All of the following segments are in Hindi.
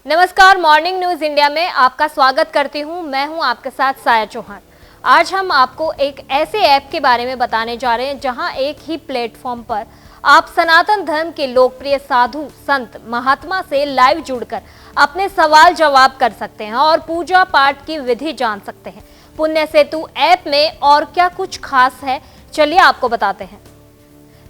नमस्कार, मॉर्निंग न्यूज इंडिया में आपका स्वागत करती हूं। मैं हूं आपके साथ साया चौहान। आज हम आपको एक ऐसे ऐप के बारे में बताने जा रहे हैं जहां एक ही प्लेटफॉर्म पर आप सनातन धर्म के लोकप्रिय साधु संत महात्मा से लाइव जुड़कर अपने सवाल जवाब कर सकते हैं और पूजा पाठ की विधि जान सकते हैं। पुण्य सेतु ऐप में और क्या कुछ खास है, चलिए आपको बताते हैं।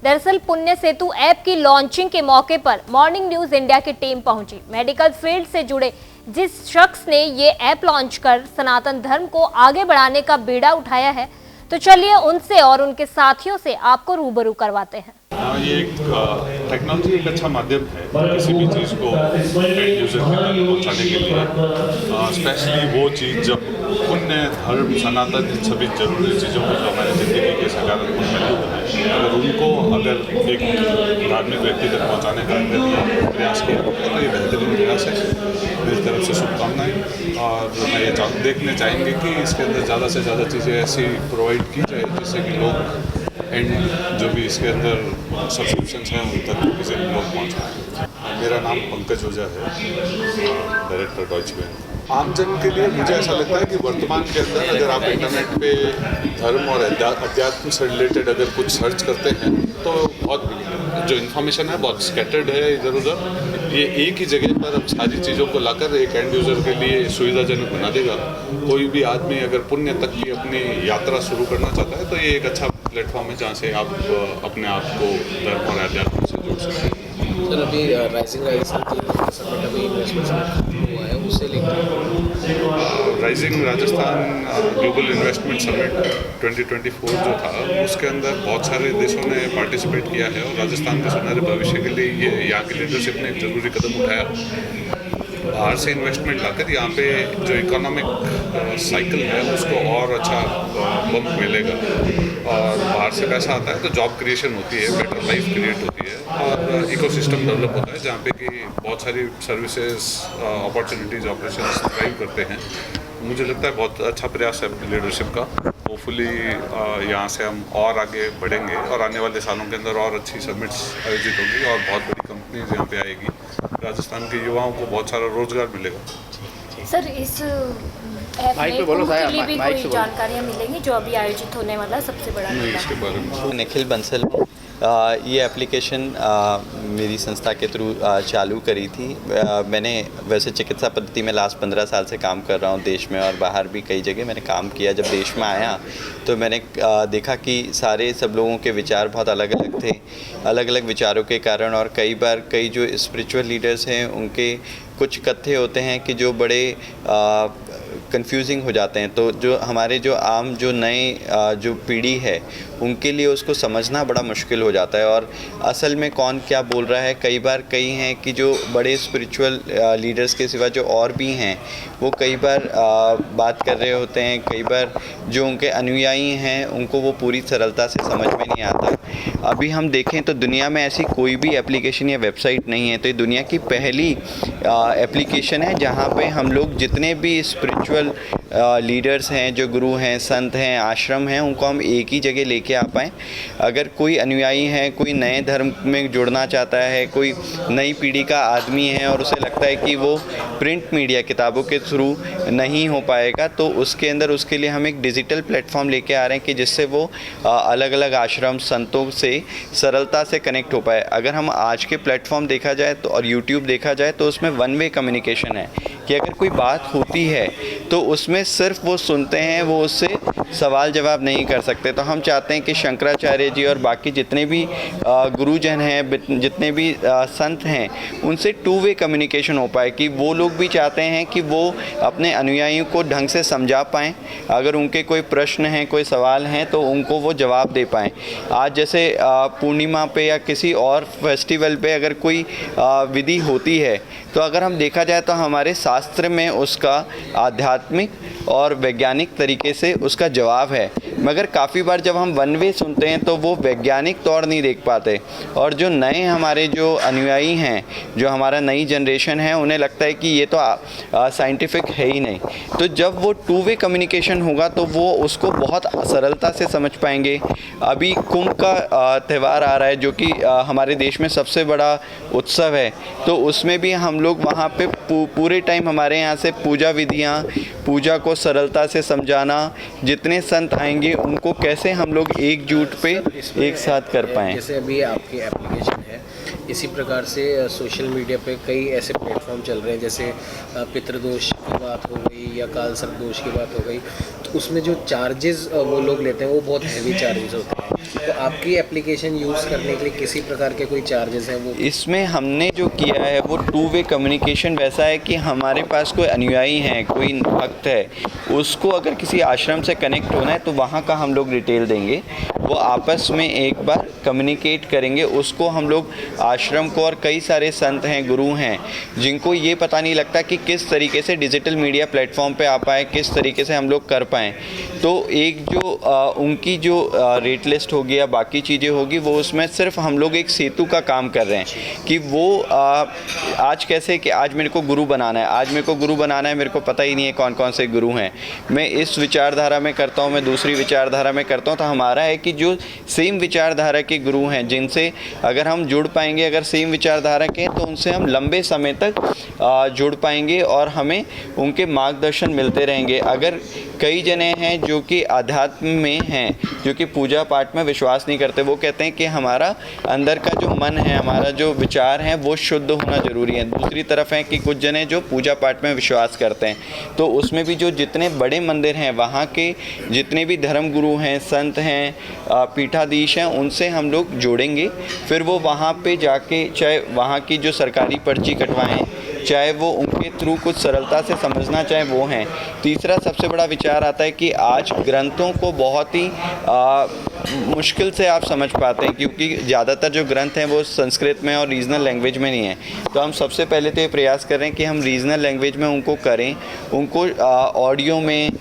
दरअसल पुण्य सेतु ऐप की लॉन्चिंग के मौके पर मॉर्निंग न्यूज इंडिया की टीम पहुंची। मेडिकल फील्ड से जुड़े जिस शख्स ने ये ऐप लॉन्च कर सनातन धर्म को आगे बढ़ाने का बीड़ा उठाया है, तो चलिए उनसे और उनके साथियों से आपको रूबरू करवाते हैं। ये एक टेक्नोलॉजी एक अच्छा माध्यम है किसी भी चीज़ को एंड यूजर तक पहुँचाने के लिए, स्पेशली वो चीज़ जब पुण्य धर्म सनातन इन सभी जरूरी चीज़ों को जो हमारी ज़िंदगी के सकारात्मक पहलू हैं, अगर एक धार्मिक व्यक्ति तक पहुँचाने का अगर प्रयास किया तो ये बेहतरीन प्रयास है। मेरी तरफ से शुभकामनाएं, और मैं ये देखने चाहेंगे कि इसके अंदर ज़्यादा से ज़्यादा चीज़ें ऐसी प्रोवाइड की जाए जिससे कि लोग एंड जो भी इसके अंदर सब्सक्रिप्शंस हैं उन तक किसी लोग पहुँच पाएँ। मेरा नाम पंकज ओझा है, डायरेक्टर डॉइचे वेले। आमजन के लिए मुझे ऐसा लगता है कि वर्तमान के अंदर अगर आप इंटरनेट पे धर्म और अध्यात्म से रिलेटेड अगर कुछ सर्च करते हैं तो बहुत जो इन्फॉर्मेशन है बहुत स्कैटर्ड है इधर उधर। ये एक ही जगह पर अब सारी चीज़ों को लाकर एक एंड यूज़र के लिए सुविधाजनक बना देगा। कोई भी आदमी अगर पुण्य तक की अपनी यात्रा शुरू करना चाहता है तो ये एक अच्छा प्लेटफॉर्म है जहाँ से आप अपने आप को धर्म और अध्यात्म से जोड़ सकते हैं। सर, अभी राइजिंग राजस्थान की समिट अभी इन्वेस्टमेंट समिट हुआ है, उससे लेकर rising Rajasthan global investment summit 2024 जो था उसके अंदर बहुत सारे देशों ने पार्टिसिपेट किया है और राजस्थान के सुनहरे भविष्य के लिए ये यहाँ की लीडरशिप ने एक ज़रूरी कदम उठाया। बाहर से इन्वेस्टमेंट लाकर यहाँ पे जो इकोनॉमिक साइकिल है उसको और अच्छा बम्प मिलेगा, और बाहर से पैसा आता है तो जॉब क्रिएशन होती है, बेटर लाइफ क्रिएट होती है और इकोसिस्टम डेवलप होता है जहाँ पे कि बहुत सारी सर्विसेज अपॉर्चुनिटीज़ ऑपरेशंस ड्राइव करते हैं। मुझे लगता है बहुत अच्छा प्रयास है अपनी लीडरशिप का। होपफुली यहाँ से हम और आगे बढ़ेंगे और आने वाले सालों के अंदर और अच्छी समिट्स आयोजित होगी और बहुत बड़ी कंपनीज यहाँ पे आएगी। राजस्थान के युवाओं को बहुत सारा रोजगार मिलेगा। सर, इस ऐप में उनके लिए भी कोई जानकारियाँ मिलेंगी जो अभी आयोजित होने वाला सबसे बड़ा मेला? इसके बारे में निखिल बंसल हूँ। ये एप्लीकेशन मेरी संस्था के थ्रू चालू करी थी। मैंने वैसे चिकित्सा पद्धति में लास्ट 15 साल से काम कर रहा हूँ, देश में और बाहर भी कई जगह मैंने काम किया। जब देश में आया तो मैंने देखा कि सब लोगों के विचार बहुत अलग अलग थे, अलग अलग विचारों के कारण, और कई बार कई जो स्पिरिचुअल लीडर्स हैं उनके कुछ कथ्य होते हैं कि जो बड़े कंफ्यूजिंग हो जाते हैं। तो जो हमारे जो आम जो नए जो पीढ़ी है उनके लिए उसको समझना बड़ा मुश्किल हो जाता है, और असल में कौन क्या बोल रहा है। कई बार कई हैं कि जो बड़े स्पिरिचुअल लीडर्स के सिवा जो और भी हैं वो कई बार बात कर रहे होते हैं, कई बार जो उनके अनुयायी हैं उनको वो पूरी सरलता से समझ में नहीं आता। अभी हम देखें तो दुनिया में ऐसी कोई भी एप्लीकेशन या वेबसाइट नहीं है, तो ये दुनिया की पहली एप्लीकेशन है जहाँ पे हम लोग जितने भी स्पिरिचुअल लीडर्स हैं, जो गुरु हैं, संत हैं, आश्रम हैं, उनको हम एक ही जगह लेके आ पाएँ। अगर कोई अनुयायी है, कोई नए धर्म में जुड़ना चाहता है, कोई नई पीढ़ी का आदमी है और उसे लगता है कि वो प्रिंट मीडिया किताबों के थ्रू नहीं हो पाएगा, तो उसके अंदर उसके लिए हम एक डिजिटल प्लेटफॉर्म लेके आ रहे हैं कि जिससे वो अलग अलग आश्रम संतों से सरलता से कनेक्ट हो पाए। अगर हम आज के प्लेटफॉर्म देखा जाए तो और यूट्यूब देखा जाए तो उसमें वन वे कम्युनिकेशन है कि अगर कोई बात होती है तो उसमें सिर्फ वो सुनते हैं, वो उससे सवाल जवाब नहीं कर सकते। तो हम चाहते हैं कि शंकराचार्य जी और बाकी जितने भी गुरुजन हैं, जितने भी संत हैं, उनसे टू वे कम्युनिकेशन हो पाए, कि वो लोग भी चाहते हैं कि वो अपने अनुयायियों को ढंग से समझा पाएँ। अगर उनके कोई प्रश्न हैं, कोई सवाल हैं तो उनको वो जवाब दे पाएँ। आज जैसे पूर्णिमा पे या किसी और फेस्टिवल पे अगर कोई विधि होती है तो अगर हम देखा जाए तो हमारे शास्त्र में उसका आध्यात्मिक और वैज्ञानिक तरीके से उसका जवाब है। मगर काफ़ी बार जब हम वन वे सुनते हैं तो वो वैज्ञानिक तौर नहीं देख पाते, और जो नए हमारे जो अनुयायी हैं, जो हमारा नई जनरेशन है, उन्हें लगता है कि ये तो साइंटिफिक है ही नहीं। तो जब वो टू वे कम्युनिकेशन होगा तो वो उसको बहुत सरलता से समझ पाएंगे। अभी कुंभ का त्यौहार आ रहा है, जो कि हमारे देश में सबसे बड़ा उत्सव है, तो उसमें भी हम लोग वहाँ पे पूरे टाइम हमारे यहाँ से पूजा विधियाँ, पूजा को सरलता से समझाना, जितने संत आएंगे उनको कैसे हम लोग एकजुट पे एक साथ कर पाएँ। जैसे अभी आपकी एप्लीकेशन है, इसी प्रकार से सोशल मीडिया पे कई ऐसे प्लेटफॉर्म चल रहे हैं, जैसे पितृदोष की बात हो गई या काल सर्प दोष की बात हो गई, तो उसमें जो चार्जेस वो लोग लेते हैं वो बहुत हैवी चार्जेस होते हैं। तो आपकी एप्लीकेशन यूज़ करने के लिए किसी प्रकार के कोई चार्जेस हैं? वो इसमें हमने जो किया है वो टू वे कम्युनिकेशन वैसा है कि हमारे पास कोई अनुयायी हैं, कोई भक्त है, उसको अगर किसी आश्रम से कनेक्ट होना है तो वहाँ का हम लोग डिटेल देंगे, वो आपस में एक बार कम्युनिकेट करेंगे। उसको हम लोग आश्रम को, और कई सारे संत हैं, गुरु हैं, जिनको ये पता नहीं लगता कि किस तरीके से डिजिटल मीडिया प्लेटफॉर्म पे आ पाए, किस तरीके से हम लोग कर पाएँ। तो एक जो उनकी जो रेट लिस्ट होगी या बाकी चीज़ें होगी, वो उसमें सिर्फ हम लोग एक सेतु का काम कर रहे हैं कि वो आज कैसे कि आज मेरे को गुरु बनाना है, आज मेरे को गुरु बनाना है, मेरे को पता ही नहीं है कौन कौन से गुरु हैं, मैं इस विचारधारा में करता हूँ, मैं दूसरी विचारधारा में करता हूँ। तो हमारा है कि जो सेम विचारधारा के गुरु हैं, जिनसे अगर हम जुड़ पाएंगे, अगर सेम विचारधारा के हैं, तो उनसे हम लंबे समय तक जुड़ पाएंगे और हमें उनके मार्गदर्शन मिलते रहेंगे। अगर कई जने हैं जो कि अध्यात्म में हैं, जो कि पूजा पाठ में विश्वास नहीं करते, वो कहते हैं कि हमारा अंदर का जो मन है, हमारा जो विचार है, वो शुद्ध होना ज़रूरी है। दूसरी तरफ है कि कुछ जने जो पूजा पाठ में विश्वास करते हैं, तो उसमें भी जो जितने बड़े मंदिर हैं, वहाँ के जितने भी धर्म गुरु हैं, संत हैं, पीठाधीश हैं, उनसे हम लोग जोड़ेंगे। फिर वो वहाँ पे जाके चाहे वहाँ की जो सरकारी पर्ची कटवाएँ, चाहे वो उनके थ्रू कुछ सरलता से समझना चाहे वो हैं। तीसरा सबसे बड़ा विचार आता है कि आज ग्रंथों को बहुत ही मुश्किल से आप समझ पाते हैं, क्योंकि ज़्यादातर जो ग्रंथ हैं वो संस्कृत में और रीजनल लैंग्वेज में नहीं है। तो हम सबसे पहले तो ये प्रयास कर रहे हैं कि हम रीजनल लैंग्वेज में उनको करें, उनको ऑडियो में,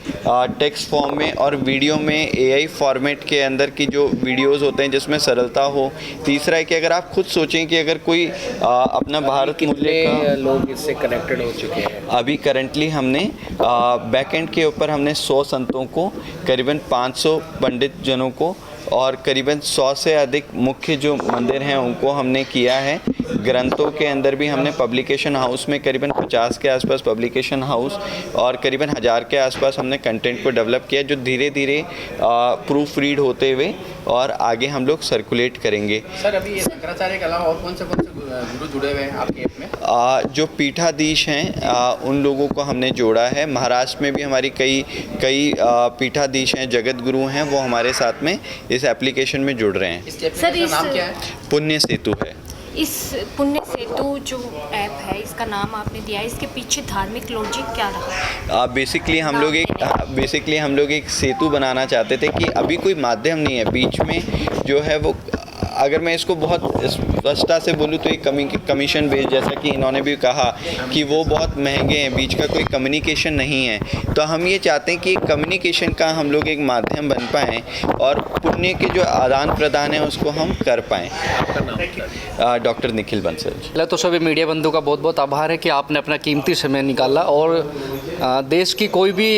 टेक्स्ट फॉर्म में और वीडियो में AI फॉर्मेट के अंदर की जो वीडियोज़ होते हैं जिसमें सरलता हो। तीसरा है कि अगर आप खुद सोचें कि अगर कोई अपना भारत मूल्य का, लोग इससे कनेक्टेड हो चुके हैं अभी करंटली हमने बैकएंड के ऊपर हमने 100 संतों को, करीबन 500 पंडित जनों को और करीबन 100 से अधिक मुख्य जो मंदिर हैं उनको हमने किया है। ग्रंथों के अंदर भी हमने पब्लिकेशन हाउस में करीबन 50 के आसपास पब्लिकेशन हाउस और करीबन 1000 के आसपास हमने कंटेंट को डेवलप किया, जो धीरे धीरे प्रूफ रीड होते हुए और आगे हम लोग सर्कुलेट करेंगे। सर अभी शंकराचार्य के अलावा और कौन से गुरु जुड़े हुए हैं आपके ऐप में? जो पीठाधीश हैं उन लोगों को हमने जोड़ा है। महाराष्ट्र में भी हमारी कई पीठाधीश हैं, जगत गुरु हैं, वो हमारे साथ में इस एप्लीकेशन में जुड़ रहे हैं। इस एप्लीकेशन का नाम क्या है? पुण्य सेतु है। इस पुण्य सेतु जो ऐप है, इसका नाम आपने दिया है, इसके पीछे धार्मिक लॉजिक क्या रहा? बेसिकली हम लोग एक सेतु बनाना चाहते थे कि अभी कोई माध्यम नहीं है बीच में जो है वो, अगर मैं इसको बहुत स्पष्टता से बोलूँ तो एक कमीशन बेस्ड, जैसा कि इन्होंने भी कहा कि वो बहुत महंगे हैं, बीच का कोई कम्युनिकेशन नहीं है। तो हम ये चाहते हैं कि कम्युनिकेशन का हम लोग एक माध्यम बन पाएँ और पुण्य के जो आदान प्रदान है उसको हम कर पाएँ। डॉक्टर निखिल बंसल। पहले तो सभी मीडिया बंधु का बहुत बहुत आभार है कि आपने अपना कीमती समय निकाला और देश की कोई भी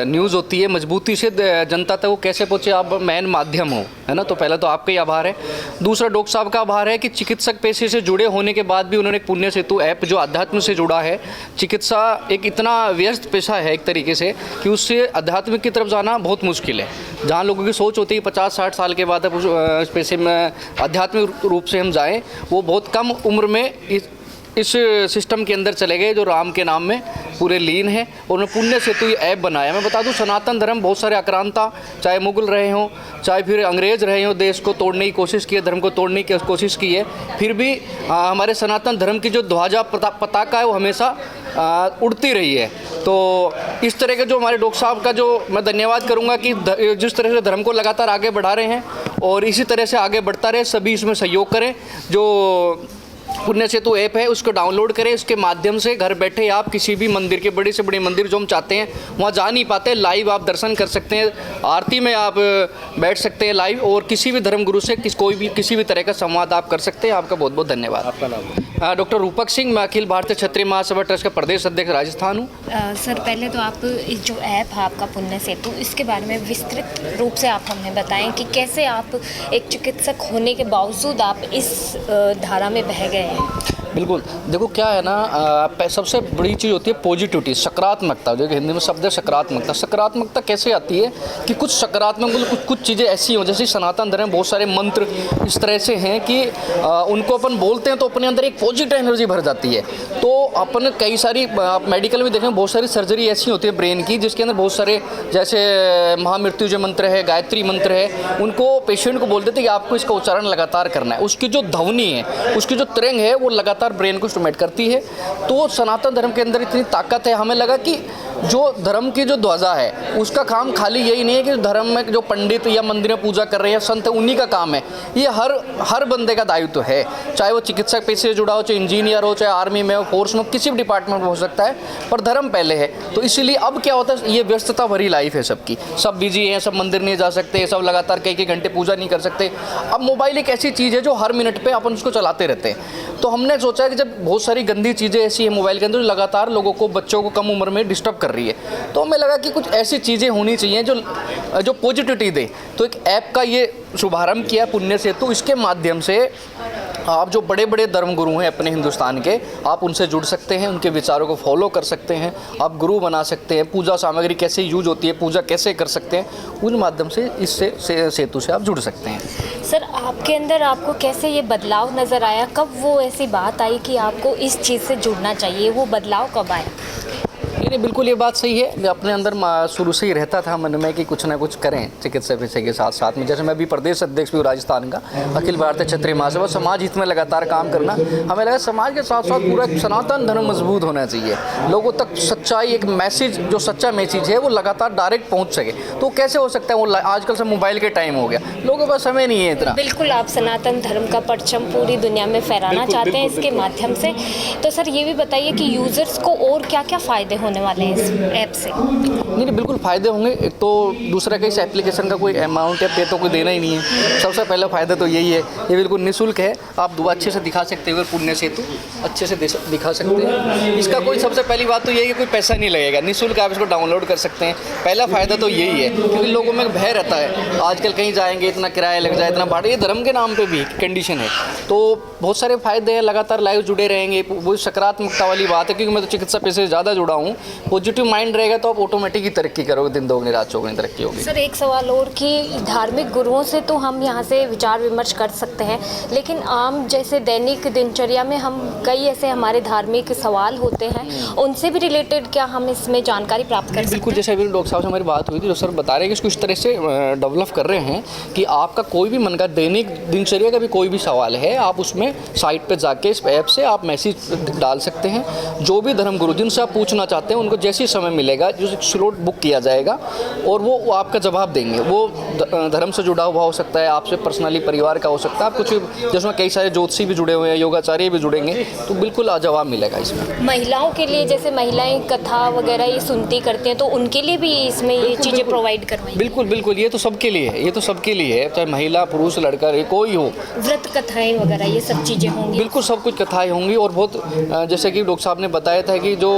न्यूज़ होती है मजबूती से जनता तक वो कैसे पहुँचे, आप मेन माध्यम हो, है ना। तो पहले तो आपका ही आभार है। दूसरा डॉक्टर साहब का आभार है कि चिकित्सक पेशे से जुड़े होने के बाद भी उन्होंने एक पुण्य सेतु ऐप जो अध्यात्म से जुड़ा है। चिकित्सा एक इतना व्यस्त पेशा है एक तरीके से कि उससे अध्यात्मिक की तरफ जाना बहुत मुश्किल है। जहाँ लोगों की सोच होती है 50-60 साल के बाद उस पेशे में आध्यात्मिक रूप से हम जाएँ, वो बहुत कम उम्र में इस सिस्टम के अंदर चले गए जो राम के नाम में पूरे लीन है। और उन्होंने पुण्य सेतु ये ऐप बनाया। मैं बता दूं, सनातन धर्म बहुत सारे आक्रांता, चाहे मुगल रहे हों, चाहे फिर अंग्रेज़ रहे हों, देश को तोड़ने की कोशिश की है, धर्म को तोड़ने की कोशिश की है, फिर भी हमारे सनातन धर्म की जो ध्वजा पताका है वो हमेशा उड़ती रही है। तो इस तरह के जो हमारे डॉक्टर साहब का जो मैं धन्यवाद करूँगा कि जिस तरह से धर्म को लगातार आगे बढ़ा रहे हैं और इसी तरह से आगे बढ़ता रहे, सभी इसमें सहयोग करें। जो पुण्य सेतु ऐप है, उसको डाउनलोड करें। उसके माध्यम से घर बैठे आप किसी भी मंदिर के, बड़े से बड़े मंदिर जो हम चाहते हैं वहाँ जा नहीं पाते, लाइव आप दर्शन कर सकते हैं, आरती में आप बैठ सकते हैं लाइव, और किसी भी धर्मगुरु से किसी भी तरह का संवाद आप कर सकते हैं। आपका बहुत बहुत धन्यवाद। आपका नाम? डॉक्टर रूपक सिंह, मैं अखिल भारतीय क्षत्रिय महासभा ट्रस्ट का प्रदेश अध्यक्ष राजस्थान हूँ। सर, पहले तो आप इस जो ऐप है आपका पुण्य सेतु, इसके बारे में विस्तृत रूप से आप हमें बताएं कि कैसे आप एक चिकित्सक होने के बावजूद आप इस धारा में बह गए हैं। बिल्कुल, देखो क्या है ना, सबसे बड़ी चीज़ होती है पॉजिटिविटी, सकारात्मकता। जो हिंदी में शब्द है सकारात्मकता। सकारात्मकता कैसे आती है कि कुछ सकारात्मक कुछ चीज़ें ऐसी हों, जैसे सनातन धर्म में बहुत सारे मंत्र इस तरह से हैं कि उनको अपन बोलते हैं तो अपने अंदर एक पॉजिटिव एनर्जी भर जाती है। तो अपन कई सारी, आप मेडिकल में देखें, बहुत सारी सर्जरी ऐसी होती है ब्रेन की जिसके अंदर बहुत सारे, जैसे महामृत्युंजय मंत्र है, गायत्री मंत्र है, उनको पेशेंट को बोल देते हैं कि आपको इसका उच्चारण लगातार करना है। उसकी जो ध्वनि है, उसकी जो तरंग है, वो लगातार ब्रेन को स्टिमुलेट करती है। तो सनातन धर्म के अंदर इतनी ताकत है, हमें लगा कि जो धर्म की जो ध्वजा है उसका काम खाली यही नहीं है कि धर्म में जो पंडित या मंदिर में पूजा कर रहे हैं संत, उन्हीं का काम है। ये हर बंदे का दायित्व है, चाहे वो चिकित्सक पेशे से जुड़ा हो, चाहे इंजीनियर हो, चाहे आर्मी में हो, फोर्स में, किसी भी डिपार्टमेंट में हो सकता है, पर धर्म पहले है। तो इसीलिए अब क्या होता है, ये व्यस्तता भरी लाइफ है सबकी, सब बिजी हैं, सब मंदिर नहीं जा सकते, सब लगातार कई घंटे पूजा नहीं कर सकते। अब मोबाइल एक ऐसी चीज़ है जो हर मिनट पे अपन उसको चलाते रहते हैं। तो हमने सोचा कि जब बहुत सारी गंदी चीज़ें ऐसी है मोबाइल के अंदर जो लगातार लोगों को, बच्चों को कम उम्र में डिस्टर्ब कर रही है, तो हमें लगा कि कुछ ऐसी चीज़ें होनी चाहिए जो पॉजिटिविटी दे। तो एक ऐप का ये शुभारंभ किया पुण्य सेतु। इसके माध्यम से आप जो बड़े बड़े धर्मगुरु हैं अपने हिंदुस्तान के, आप उनसे जुड़ सकते हैं, उनके विचारों को फॉलो कर सकते हैं, आप गुरु बना सकते हैं, पूजा सामग्री कैसे यूज होती है, पूजा कैसे कर सकते हैं, उन माध्यम से इससे सेतु से आप जुड़ सकते हैं। सर, आपके अंदर आपको कैसे ये बदलाव नज़र आया? कब वो ऐसी बात आई कि आपको इस चीज़ से जुड़ना चाहिए? वो बदलाव कब आया? नहीं, बिल्कुल ये बात सही है। अपने अंदर शुरू से ही रहता था मन में कि कुछ ना कुछ करें चिकित्सा पेशे के साथ साथ में। जैसे मैं भी प्रदेश अध्यक्ष भी हूँ राजस्थान का, अखिल भारतीय क्षत्रिय महासभा, समाज हित में लगातार काम करना। हमें लगा समाज के साथ साथ पूरा सनातन धर्म मजबूत होना चाहिए, लोगों तक सच्चाई, एक मैसेज, जो सच्चा मैसेज है वो लगातार डायरेक्ट पहुँच सके। तो कैसे हो सकता है? वो आजकल से मोबाइल के टाइम हो गया, लोगों का समय नहीं है इतना। बिल्कुल, आप सनातन धर्म का परचम पूरी दुनिया में फहराना चाहते हैं इसके माध्यम से। तो सर, ये भी बताइए कि यूज़र्स को और क्या क्या फ़ायदे होने वाले हैं इस ऐप से? नहीं, बिल्कुल फ़ायदे होंगे। एक तो दूसरा कि इस एप्लीकेशन का कोई अमाउंट या पे तो कोई देना ही नहीं है। सबसे पहला फ़ायदा तो यही है, ये बिल्कुल निःशुल्क है। आप दुआ अच्छे से दिखा सकते हो, पुण्य सेतु अच्छे से दिखा सकते हैं। इसका कोई, सबसे पहली बात तो यही है कि कोई पैसा नहीं लगेगा, निःशुल्क आप इसको डाउनलोड कर सकते हैं। पहला फ़ायदा तो यही है, क्योंकि लोगों में भय रहता है आजकल, कहीं जाएंगे इतना किराया लग जाए, इतना भाड़ा, ये धर्म के नाम पर भी कंडीशन है। तो बहुत सारे फ़ायदे हैं, लगातार लाइव जुड़े रहेंगे। वो सकारात्मकता वाली बात है, क्योंकि मैं तो चिकित्सा पेशे से ज़्यादा जुड़ा हूँ। पॉजिटिव माइंड रहेगा तो आप ऑटोमेटिक ही तरक्की करोगे, दिन दोगुनी रात चौगुनी तरक्की होगी। सर, एक सवाल और कि धार्मिक गुरुओं से तो हम यहाँ से विचार विमर्श कर सकते हैं, लेकिन आम जैसे दैनिक दिनचर्या में हम कई ऐसे हमारे धार्मिक सवाल होते हैं, उनसे भी रिलेटेड क्या हम इसमें जानकारी प्राप्त कर सकते हैं? बिल्कुल, जैसे अभी डॉक्टर साहब से हमारी बात हुई थी, तो सर बता रहे हैं कि इसको इस तरह से डेवलप कर रहे हैं कि आपका कोई भी मन का दैनिक दिनचर्या का भी कोई भी सवाल है, आप उसमें साइट पर जाके इस ऐप से आप मैसेज डाल सकते हैं। जो भी धर्मगुरु जिनसे आप पूछना चाहते हैं, उनको जैसे समय मिलेगा जो स्लॉट बुक किया जाएगा और वो आपका जवाब देंगे। वो धर्म से जुड़ा हुआ हो सकता है, आपसे पर्सनली परिवार का हो सकता है, आप कुछ, जिसमें कई सारे ज्योतिषी भी जुड़े हुए हैं, योगाचार्य भी जुड़ेंगे, तो बिल्कुल जवाब मिलेगा इसमें। महिलाओं के लिए, जैसे महिलाएं कथा वगैरह ये सुनती करती हैं, तो उनके लिए भी इसमें ये चीज़ें प्रोवाइड करवाई? बिल्कुल बिल्कुल, ये तो सबके लिए है, ये तो सबके लिए है, चाहे महिला पुरुष लड़का कोई हो। व्रत कथाएं वगैरह ये सब चीज़ें होंगी? बिल्कुल, सब कुछ कथाएं होंगी। और बहुत, जैसे कि डॉक्टर साहब ने बताया था कि जो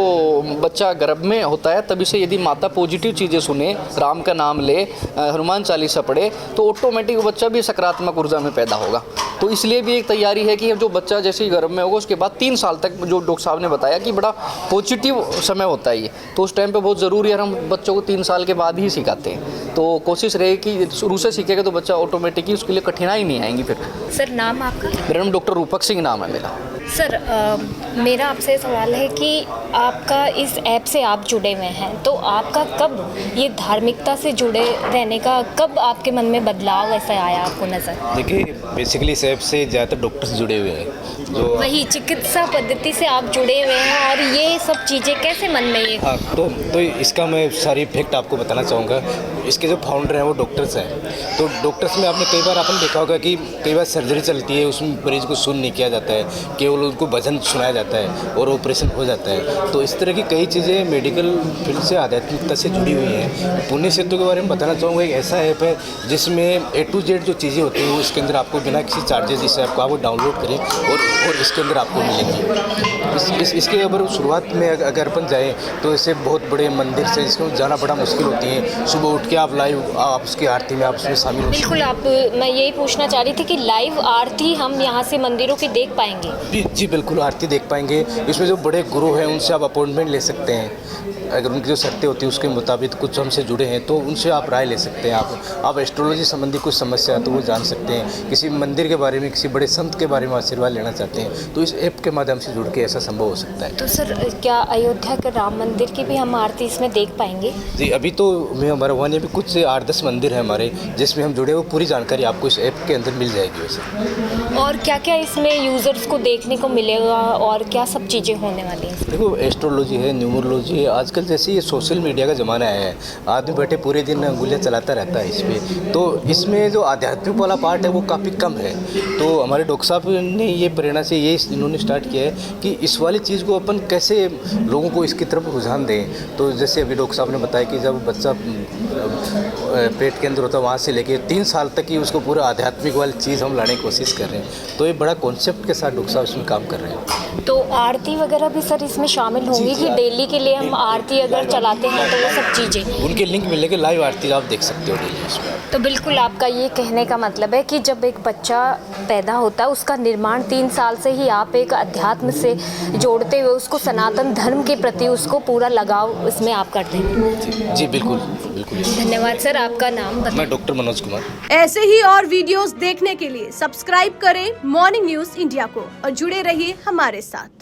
बच्चा गर्भ में होता है, तभी से यदि माता पॉजिटिव चीज़ें सुने, राम का नाम ले, हनुमान चालीसा पढ़े, तो ऑटोमेटिक वो बच्चा भी सकारात्मक ऊर्जा में पैदा होगा। तो इसलिए भी एक तैयारी है कि जो बच्चा जैसे ही गर्भ में होगा, उसके बाद 3 साल तक, जो डॉक्टर साहब ने बताया कि बड़ा पॉजिटिव समय होता है ये, तो उस टाइम पे बहुत ज़रूरी है। हम बच्चों को 3 साल के बाद ही सिखाते हैं, तो कोशिश रहे कि शुरू से सीखेगा तो बच्चा ऑटोमेटिकली, उसके लिए कठिनाई नहीं आएंगी फिर। सर, नाम आपका? मेरा नाम डॉक्टर रूपक सिंह नाम है मेरा। सर, मेरा आपसे सवाल है कि आपका इस ऐप से आप जुड़े हुए हैं, तो आपका कब ये धार्मिकता से जुड़े रहने का, कब आपके मन में बदलाव ऐसा आया आपको नज़र? देखिए, बेसिकली इस ऐप से ज़्यादातर डॉक्टर्स जुड़े हुए हैं, जो वही चिकित्सा पद्धति से आप जुड़े हुए हैं, और ये सब चीज़ें कैसे मन में ये? हाँ, तो इसका मैं सारी फैक्ट आपको बताना चाहूँगा। इसके जो फाउंडर हैं वो डॉक्टर्स हैं। तो डॉक्टर्स में आपने कई बार देखा होगा कि कई बार सर्जरी चलती है, उसमें मरीज़ को सुन नहीं किया जाता है, केवल उनको भजन सुनाया जाता है और ऑपरेशन हो जाता है। तो इस तरह की कई चीज़ें मेडिकल फील्ड से आध्यात्मिकता से जुड़ी हुई हैं। पुण्य सेतु के बारे में बताना चाहूँगा, एक ऐसा ऐप है जिसमें A to Z जो चीज़ें होती हैं वो इसके अंदर आपको बिना किसी चार्जेस इस ऐप को आप डाउनलोड करें और इसके अंदर आपको मिलेंगी। इसके अगर शुरुआत में अगर अपन जाएँ तो ऐसे बहुत बड़े मंदिर से इसमें जाना बड़ा मुश्किल होती है। सुबह उठ के आप लाइव आप उसकी आरती में आप उसमें शामिल हो। बिल्कुल, मैं यही पूछना चाह रही थी कि लाइव आरती हम यहाँ से मंदिरों की देख पाएंगे? जी बिल्कुल, आरती देख पाएंगे। इसमें जो बड़े गुरु हैं उनसे आप अपॉइंटमेंट ले सकते हैं। अगर उनकी जो शर्तें होती हैं उसके मुताबिक कुछ हमसे जुड़े हैं तो उनसे आप राय ले सकते हैं। आप एस्ट्रोलॉजी संबंधी कुछ समस्या है तो वो जान सकते हैं। किसी मंदिर के बारे में, किसी बड़े संत के बारे में आशीर्वाद लेना चाहते हैं तो इस ऐप के माध्यम से जुड़ के ऐसा संभव हो सकता है। तो सर, क्या अयोध्या के राम मंदिर की भी हम आरती इसमें देख पाएंगे? जी, अभी तो हमारे वहाँ भी कुछ 8-10 मंदिर हैं हमारे जिसमें हम जुड़े, वो पूरी जानकारी आपको इस ऐप के अंदर मिल जाएगी वैसे। और क्या क्या इसमें यूज़र्स को देखने को मिलेगा और क्या सब चीज़ें होने वाली हैं? देखो, एस्ट्रोलॉजी है, न्यूमरोलॉजी है। आजकल जैसे ये सोशल मीडिया का ज़माना है, आदमी बैठे पूरे दिन उंगलियां चलाता रहता है इस पर, तो इसमें जो आध्यात्मिक वाला पार्ट है वो काफ़ी कम है। तो हमारे डॉक्टर साहब ने ये प्रेरणा से ये इन्होंने स्टार्ट किया है कि इस वाली चीज़ को अपन कैसे लोगों को इसकी तरफ रुझान दें। तो जैसे अभी डॉक्टर साहब ने बताया कि जब बच्चा पेट के अंदर होता है वहाँ से लेके 3 साल तक ही उसको पूरा आध्यात्मिक वाली चीज़ हम लाने की कोशिश कर रहे हैं। तो ये बड़ा कॉन्सेप्ट के साथ डॉक्टर साहब इसमें काम कर रहे हैं। तो आरती वगैरह भी सर इसमें शामिल होंगी कि डेली के लिए हम आरती अगर चलाते हैं तो वो सब चीज़ें? उनके लिंक मिलेंगे, लाइव आरती आप देख सकते हो डेली इसमें। तो बिल्कुल, आपका ये कहने का मतलब है कि जब एक बच्चा पैदा होता है उसका निर्माण 3 साल से ही आप एक अध्यात्म से जोड़ते हुए उसको सनातन धर्म के प्रति उसको पूरा लगाव इसमें आप करते हैं? जी बिल्कुल बिल्कुल। धन्यवाद सर, आपका नाम बताएं? मैं डॉक्टर मनोज कुमार। ऐसे ही और वीडियोस देखने के लिए सब्सक्राइब करें मॉर्निंग न्यूज इंडिया को और जुड़े रहिए हमारे साथ।